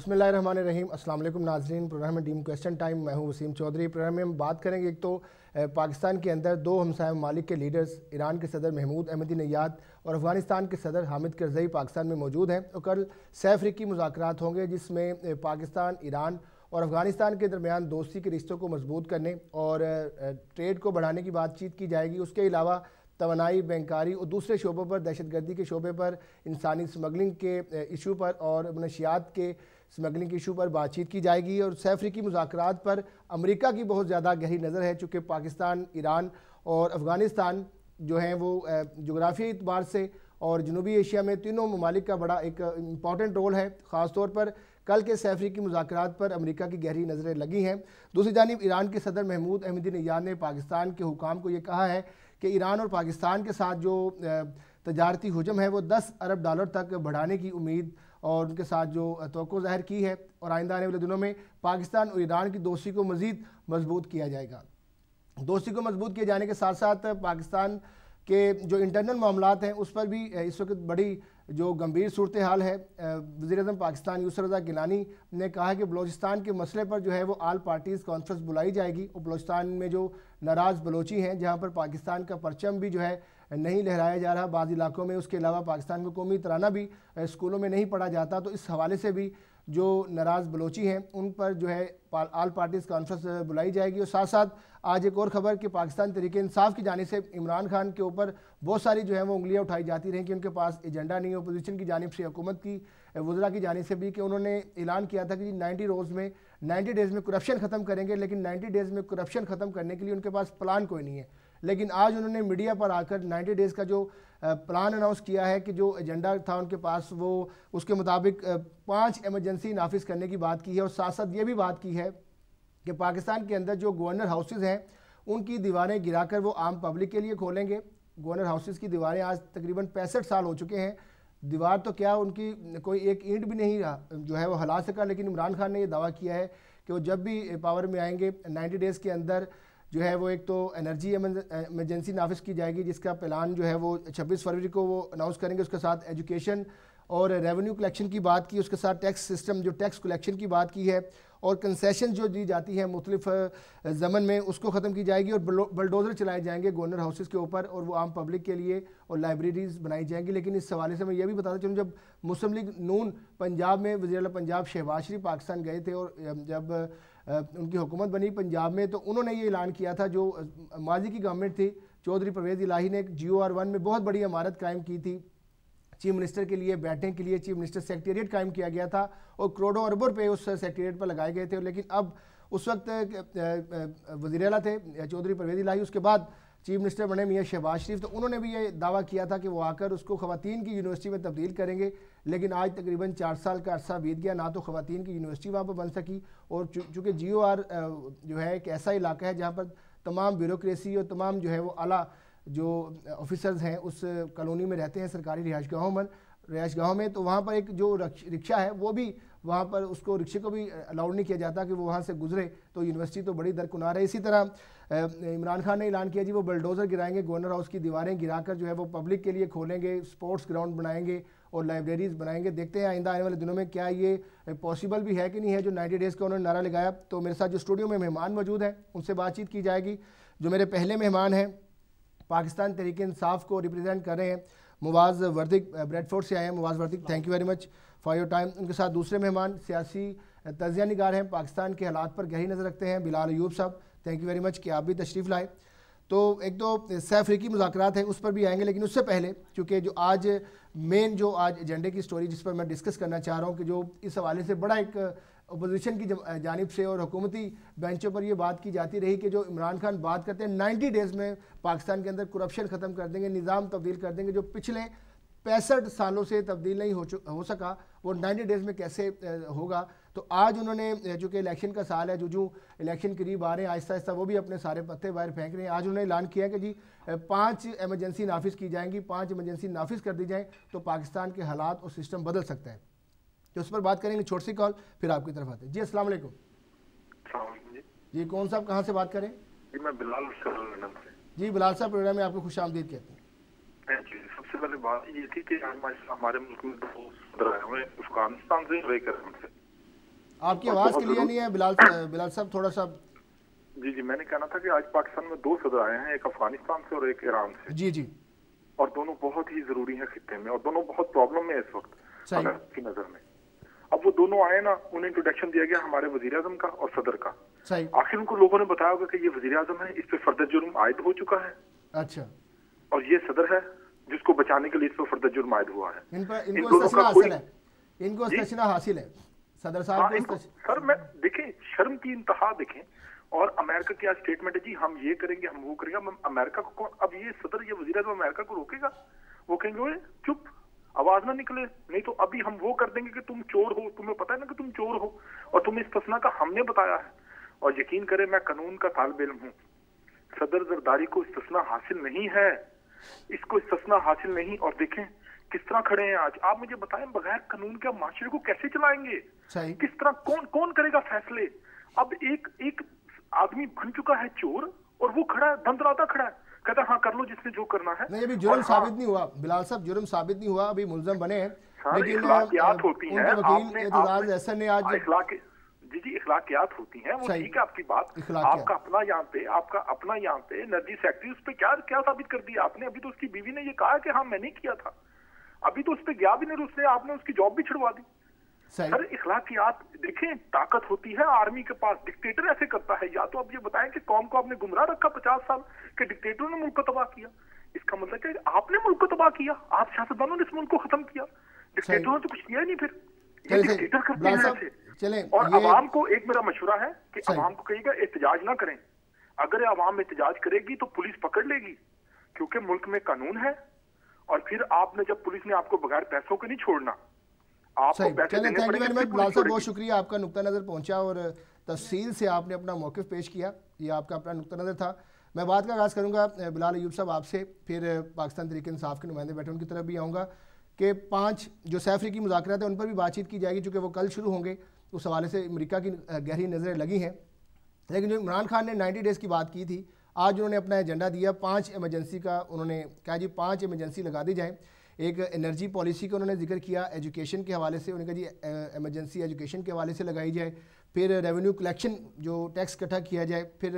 बिस्मिल्लाहिर्रहमानिर्रहीम। अस्सलाम वालेकुम नाज़रीन। प्रोग्राम में डीम क्वेश्चन टाइम, मैं हूं वसीम चौधरी। प्रोग्राम में हम बात करेंगे एक तो पाकिस्तान के अंदर दो हमसाया ममालिक के लीडर्स, ईरान के सदर महमूद अहमदीनेजाद और अफ़गानिस्तान के सदर हामिद करज़ई पाकिस्तान में मौजूद हैं। तो कल 6 अफ्रीकी मुज़ाकरात होंगे जिसमें पाकिस्तान, ईरान और अफ़गानिस्तान के दरमियान दोस्ती के रिश्तों को मजबूत करने और ट्रेड को बढ़ाने की बातचीत की जाएगी। उसके अलावा तवानाई, बैंकारी और दूसरे शोबों पर, दहशतगर्दी के शोबे पर, इंसानी स्मगलिंग के इशू पर और मनशियात के स्मगलिंग के इशू पर बातचीत की जाएगी। और 6 अफ्रीकी मुज़ाकरात पर अमेरिका की बहुत ज़्यादा गहरी नज़र है, चूँकि पाकिस्तान, ईरान और अफ़गानिस्तान जो हैं वो जोग्राफी एतबार से और जनूबी एशिया में तीनों ममालिक का बड़ा एक इम्पॉर्टेंट रोल है। ख़ास तौर पर कल के 6 अफ्रीकी मुज़ाकरात पर अमेरिका की गहरी नज़रें लगी हैं। दूसरी जानिब ईरान के सदर महमूद अहमदीनेजाद ने पाकिस्तान के हुकाम को ये कहा है कि ईरान और पाकिस्तान के साथ जो तजारती हुजम है वो 10 अरब डॉलर तक बढ़ाने की उम्मीद और उनके साथ जो तवक्को ज़ाहिर की है, और आइंदा आने वाले दिनों में पाकिस्तान और ईरान की दोस्ती को मज़ीद मजबूत किया जाएगा। दोस्ती को मजबूत किए जाने के साथ साथ पाकिस्तान के जो इंटरनल मामलात हैं उस पर भी इस वक्त बड़ी जो गंभीर सूरत हाल है। वज़ीर-ए-आज़म पाकिस्तान यूसुफ रज़ा गिलानी ने कहा है कि बलोचिस्तान के मसले पर जो है वो आल पार्टीज़ कॉन्फ्रेंस बुलाई जाएगी और बलोचिस्तान में जो नाराज़ बलोची हैं, जहाँ पर पाकिस्तान का परचम भी जो है नहीं लहराया जा रहा बाज़ इलाकों में, उसके अलावा पाकिस्तान का कौमी तराना भी स्कूलों में नहीं पढ़ा जाता, तो इस हवाले से भी जो नाराज़ बलोची हैं उन पर जो है आल पार्टीज़ कॉन्फ्रेंस बुलाई जाएगी। और साथ साथ आज एक और ख़बर कि पाकिस्तान तहरीक इंसाफ की जानिब से इमरान खान के ऊपर बहुत सारी जो है वो उंगलियां उठाई जाती रहीं कि उनके पास एजेंडा नहीं है। अपोजिशन की जानिब से, हुकूमत की वज़रा की जानिब से भी, कि उन्होंने ऐलान किया था कि 90 डेज़ में करप्शन ख़त्म करेंगे, लेकिन 90 डेज़ में करप्शन ख़त्म करने के लिए उनके पास प्लान कोई नहीं है। लेकिन आज उन्होंने मीडिया पर आकर 90 डेज़ का जो प्लान अनाउंस किया है कि जो एजेंडा था उनके पास वो उसके मुताबिक 5 एमरजेंसी नाफिज करने की बात की है। और साथ साथ ये भी बात की है कि पाकिस्तान के अंदर जो गवर्नर हाउसेज़ हैं उनकी दीवारें गिराकर वो आम पब्लिक के लिए खोलेंगे। गवर्नर हाउसेज़ की दीवारें आज तकरीबन 65 साल हो चुके हैं, दीवार तो क्या उनकी कोई एक ईंट भी नहीं जो है वो हिला सका। लेकिन इमरान खान ने ये दावा किया है कि वो जब भी पावर में आएंगे 90 डेज़ के अंदर जो है वो एक तो एनर्जी एमरजेंसी नाफिज की जाएगी, जिसका प्लान जो है वो 26 फरवरी को वो अनाउंस करेंगे। उसके साथ एजुकेशन और रेवेन्यू कलेक्शन की बात की, उसके साथ टैक्स सिस्टम जो टैक्स कलेक्शन की बात की है, और कंसेशन जो दी जाती है मुख्तलिफ ज़मन में उसको ख़त्म की जाएगी। और बलडोज़र चलाए जाएंगे गवर्नर हाउसेज़ के ऊपर और वो आम पब्लिक के लिए, और लाइब्रेरीज़ बनाई जाएंगी। लेकिन इस हवाले से मैं ये भी बताता चलूँ, जब मुस्लिम लीग नून पंजाब में वज़ीर पंजाब शहबाज शरीफ पाकिस्तान गए थे और जब उनकी हुकूमत बनी पंजाब में, तो उन्होंने ये ऐलान किया था, जो माजी की गवर्नमेंट थी चौधरी परवेज़ इलाही ने GOR1 में बहुत बड़ी इमारत कायम की थी चीफ मिनिस्टर के लिए बैठने के लिए। चीफ मिनिस्टर सेक्रेटेरिएट कायम किया गया था और करोड़ों अरबों रुपये उस सेक्रेटेरिएट पर लगाए गए थे। लेकिन अब उस वक्त वज़ीर आला थे चौधरी परवेज़ इलाही, उसके बाद चीफ मिनिस्टर बने मियाँ शहबाज शरीफ, तो उन्होंने भी ये दावा किया था कि वो आकर उसको ख़वातीन की यूनिवर्सिटी में तब्दील करेंगे। लेकिन आज तकरीबन 4 साल का अरसा बीत गया, ना तो ख़वातीन की यूनिवर्सिटी वहाँ पर बन सकी। और चूँकि GOR जो है एक ऐसा इलाका है जहाँ पर तमाम ब्यूरोक्रेसी और तमाम जो है वो आला जो ऑफिसर्स हैं उस कॉलोनी में रहते हैं, सरकारी रिहाइशगाहों में, तो वहाँ पर एक जो रिक्शा है वो भी वहाँ पर उसको रिक्शे को भी अलाउड नहीं किया जाता कि वो वहाँ से गुजरे। तो यूनिवर्सिटी तो बड़ी दरकिनार है। इसी तरह इमरान खान ने ऐलान किया जी वो बलडोज़र गिराएंगे, गवर्नर हाउस की दीवारें गिराकर जो है वो पब्लिक के लिए खोलेंगे, स्पोर्ट्स ग्राउंड बनाएंगे और लाइब्रेरीज़ बनाएंगे। देखते हैं आइंदा आने वाले दिनों में क्या ये पॉसिबल भी है कि नहीं है जो 90 डेज़ का उन्होंने नारा लगाया। तो मेरे साथ जो स्टूडियो में मेहमान मौजूद हैं उनसे बातचीत की जाएगी। जो मेरे पहले मेहमान हैं पाकिस्तान तहरीक इंसाफ को रिप्रेजेंट कर रहे हैं, मुवाज़ वर्दिक ब्रेडफोर्ड से आए हैं। Muaz Wardik, thank you very much for your time. उनके साथ दूसरे मेहमान सियासी तजिया निगार हैं, पाकिस्तान के हालात पर गहरी नज़र रखते हैं, बिलाल अयूब साहब, थैंक यू वेरी मच कि आप भी तशरीफ़ लाए। तो एक तो 6 अफ्रीकी मुज़ाकरात हैं उस पर भी आएंगे, लेकिन उससे पहले चूँकि जो आज मेन जो आज एजेंडे की स्टोरी जिस पर मैं डिस्कस करना चाह रहा हूँ कि जो इस हवाले से बड़ा एक अपोजिशन की जानिब से और हुकूमती बेंचों पर ये बात की जाती रही कि जो इमरान खान बात करते हैं 90 डेज़ में पाकिस्तान के अंदर करप्शन ख़त्म कर देंगे, निज़ाम तब्दील कर देंगे, जो पिछले 65 सालों से तब्दील नहीं हो सका वो 90 डेज़ में कैसे होगा। तो आज उन्होंने, चूँकि इलेक्शन का साल है, जो इलेक्शन करीब आ रहे हैं, आहिस्ता आहिस्ता वो भी अपने सारे पत्ते बाहर फेंक रहे हैं। आज उन्होंने ऐलान किया कि जी 5 एमरजेंसी नाफिज की जाएंगी, 5 एमरजेंसी नाफिज कर दी जाएँ तो पाकिस्तान के हालात और सिस्टम बदल सकता है। तो उस पर बात करेंगे, छोटी सी कॉल फिर आपकी तरफ आते हैं। जी अस्सलाम वालेकुम। जी कौन साहब कहाँ से बात करें? जी मैं बिलाल से। जी बिलाल साहब, प्रोग्राम में आपको खुश आमदीद कहते हैं। सबसे पहले बात ये थी कि हमारे मुल्क में 2 सदर आए हुए अफगानिस्तान से, آپ کی آواز کلیئر نہیں ہے بلال صاحب تھوڑا سا. جی میں نے کہنا تھا کہ آج پاکستان میں 2 صدر آئے ہیں, ایک افغانستان سے اور ایک ایران سے. جی اور دونوں بہت ہی ضروری ہیں خطے میں, اور دونوں بہت پرابلم میں اس وقت کی نظر میں. اب وہ دونوں آئے نا, انہیں انٹروڈکشن دیا گیا ہمارے وزیر اعظم کا اور صدر کا. آخر ان کو لوگوں نے بتایا ہوگا کہ یہ وزیر اعظم ہے, اس پہ فردر جرم عائد ہو چکا ہے. اچھا. اور یہ صدر ہے جس کو بچانے کے لیے اس پہ فردر جرم عائد ہوا ہے. ان کو استثنا حاصل ہے صدر صاحب کو. سر میں دیکھیں, شرم کی انتہا دیکھیں. اور امریکہ کی اسٹیٹمنٹ ہے جی ہم یہ کریں گے, ہم وہ کریں گے. امریکہ کو اب یہ صدر, یہ وزیر اعظم امریکہ کو روکے گا؟ وہ کہیں گے چپ, آواز نہ نکلے, نہیں تو ابھی ہم وہ کر دیں گے کہ تم چور ہو, تمہیں پتہ ہے نا کہ تم چور ہو, اور تمہیں استثنا کا ہم نے بتایا ہے. اور یقین کریں میں قانون کا طالب علم ہوں, صدر زرداری کو استثنا حاصل نہیں ہے, اس کو استثنا حاصل نہیں. اور دیکھیں کس طرح کھڑے ہیں آج. آپ مجھے بتائیں بغیر قانون کے معاشرے کو کیسے چلائیں گے؟ کس طرح, کون کرے گا فیصلے؟ اب ایک آدمی بن چکا ہے چور, اور وہ کھڑا ہے دندراتا کھڑا ہے, کہتا ہے ہاں کر لو جس نے جو کرنا ہے. نہیں ابھی جرم ثابت نہیں ہوا بلال صاحب, جرم ثابت نہیں ہوا, ابھی ملزم بنے ہیں. لیکن اخلاقیات ہوتی ہیں, اعتزاز احسن نے آج جی اخلاقیات ہوتی ہیں, وہ ٹھیک ہے آپ کی بات. آپ کا اپنا یہاں پہ انرجی سیکٹری, اس پہ کیا ثابت کر دیا آپ نے؟ ابھی تو اس کی بیوی نے یہ کہا کہ ہاں میں نہیں کیا تھا, ابھی تو اس پہ گیا بھی نہیں, اس نے آپ نے اس کی جاب بھی چھڑوا دی. سر اخلاقیات دیکھیں, طاقت ہوتی ہے آرمی کے پاس. ڈکٹیٹر ایسے کرتا ہے, یا تو آپ یہ بتائیں کہ قوم کو آپ نے گمراہ رکھا 50 سال کہ ڈکٹیٹروں نے ملک کو تباہ کیا, اس کا مطلب کہ آپ نے ملک کو تباہ کیا, آپ سیاستدانوں نے اس ملک کو ختم کیا. ڈکٹیٹروں نے تو کچھ کیا ہی نہیں. پھر یہ ڈکٹیٹر کرتے ہیں ایسے. اور عوام کو ایک میرا مشورہ ہے کہ عوام کو کہیے گا احتجاج نہ کریں. اگر عوام احتجاج کرے گی تو پولیس پکڑ لے گی, کیونکہ ملک میں قانون ہے. اور پھر آپ نے جب پولیس نے آپ کو بغیر پیسوں کے نہیں چھوڑنا, بہت شکریہ, آپ کا نقطہ نظر پہنچا اور تفصیل سے آپ نے اپنا موقف پیش کیا. یہ آپ کا اپنا نقطہ نظر تھا. میں بات کا آغاز کروں گا بلال ایوب صاحب آپ سے, پھر پاکستان تحریک انصاف کے نمائندے بیٹھے ان کی طرف بھی آؤں گا کہ 5 جو سیف افریقی مذاکرات ہیں ان پر بھی بات چیت کی جائے گی, چونکہ وہ کل شروع ہوں گے. اس حوالے سے امریکہ کی گہری نظریں لگی ہیں. لیکن جو عمران خان نے 90 ڈیز کی بات کی تھی, آج انہوں نے اپنا ایجنڈا دیا 5 ایمرجنسی کا. انہوں نے کہا جی 5 ایمرجنسی لگا دی جائیں. ایک انرجی پالیسی کا انہوں نے ذکر کیا, ایجوکیشن کے حوالے سے انہوں نے کہا جی ایمرجنسی ایجوکیشن کے حوالے سے لگائی جائے. پھر ریونیو کلیکشن جو ٹیکس اکٹھا کیا جائے, پھر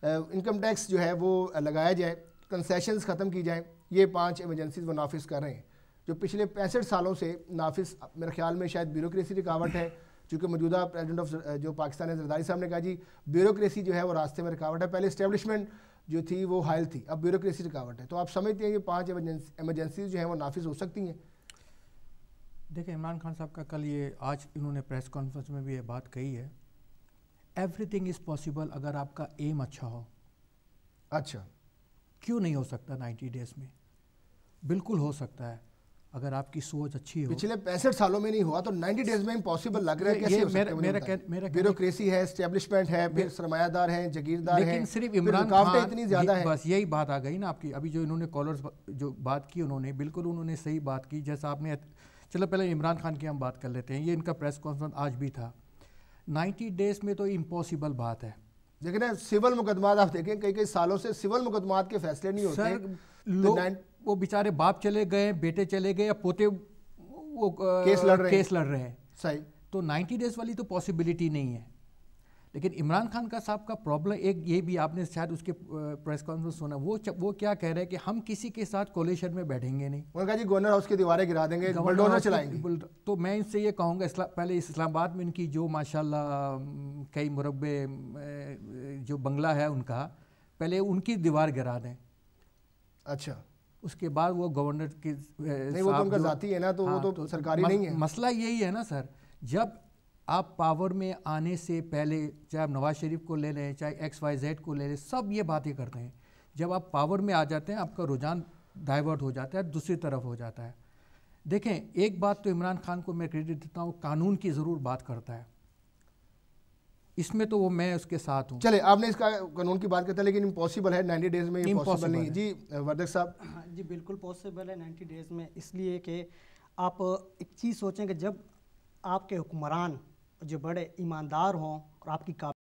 انکم ٹیکس جو ہے وہ لگایا جائے, کنسیشنز ختم کی جائیں. یہ 5 ایمرجنسیز وہ نافذ کر رہے ہیں جو پچھلے 65 سالوں سے نافذ. میرے خیال میں شاید بیوروکریسی رکاوٹ ہے, چونکہ موجودہ پریزیڈنٹ آف جو پاکستان ہے زرداری صاحب نے کہا جی بیوروکریسی جو ہے وہ راستے میں رکاوٹ ہے. پہلے اسٹیبلشمنٹ جو تھی وہ حائل تھی, اب بیوروکریسی رکاوٹ ہے. تو آپ سمجھتے ہیں کہ 5 ایمرجنسیز جو ہیں وہ نافذ ہو سکتی ہیں؟ دیکھیں عمران خان صاحب کا کل آج انہوں نے پریس کانفرنس میں بھی یہ بات کہی ہے, ایوری تھنگ از پاسبل اگر آپ کا ایم اچھا ہو. اچھا, کیوں نہیں ہو سکتا 90 ڈیز میں؟ بالکل ہو سکتا ہے اگر آپ کی سوچ اچھی ہو. پچھلے 65 سالوں میں نہیں ہوا تو 90 ڈیز میں امپاسبل لگ رہا ہے. کیسے ہو سکتا ہے؟ بیوروکریسی ہے, اسٹیبلشمنٹ ہے, پھر سرمایہ دار ہیں, جگیردار ہیں, لیکن صرف عمران خان اتنی زیادہ ہے. بس یہی بات آ گئی نا آپ کی. ابھی جو انہوں نے کالرز جو بات کی انہوں نے بالکل انہوں نے صحیح بات کی. جیسا آپ نے, چلو پہلے عمران خان کی ہم بات کر لیتے ہیں. یہ ان کا پریس کانفرنس آج بھی تھا. 90 ڈیز میں تو امپاسبل بات ہے. لیکن سول مقدمات آپ دیکھیں کئی سالوں سے سول مقدمات کے فیصلے نہیں ہوتے. وہ بیچارے باپ چلے گئے, بیٹے چلے گئے, یا پوتے وہ کیس لڑ رہے ہیں. صحیح. تو 90 ڈیز والی تو پاسبلٹی نہیں ہے. لیکن عمران خان کا صاحب کا پرابلم ایک یہ بھی, آپ نے شاید اس کے پریس کانفرنس سنا, وہ کیا کہہ رہے ہیں کہ ہم کسی کے ساتھ کولیشن میں بیٹھیں گے نہیں. انہوں نے کہا جی گورنر ہاؤس کی دیواریں گرا دیں گے, بلڈوزر چلائیں گے. تو میں ان سے یہ کہوں گا, پہلے اسلام آباد میں ان کی جو ماشاءاللہ کئی مربع جو بنگلہ ہے ان کا, پہلے ان کی دیوار گرا دیں. اچھا, اس کے بعد وہ گورنر کی نہیں, وہ تو ان کا ذاتی ہے نا, تو وہ تو سرکاری نہیں ہے. مسئلہ یہی ہے نا سر, جب آپ پاور میں آنے سے پہلے چاہے آپ نواز شریف کو لے لیں, چاہے XYZ کو لے لیں, سب یہ باتیں کرتے ہیں. جب آپ پاور میں آ جاتے ہیں آپ کا رجحان ڈائیورٹ ہو جاتا ہے, دوسری طرف ہو جاتا ہے. دیکھیں ایک بات تو عمران خان کو میں کریڈٹ دیتا ہوں, قانون کی ضرور بات کرتا ہے, اس میں تو وہ میں اس کے ساتھ ہوں. چلے, آپ نے اس کا قانون کی بات کرتا ہے, لیکن امپاسبل ہے 90 ڈیز میں, امپاسبل نہیں. جی وردک صاحب. جی بالکل پاسبل ہے 90 ڈیز میں, اس لیے کہ آپ ایک چیز سوچیں کہ جب آپ کے حکمران جو بڑے ایماندار ہوں اور آپ کی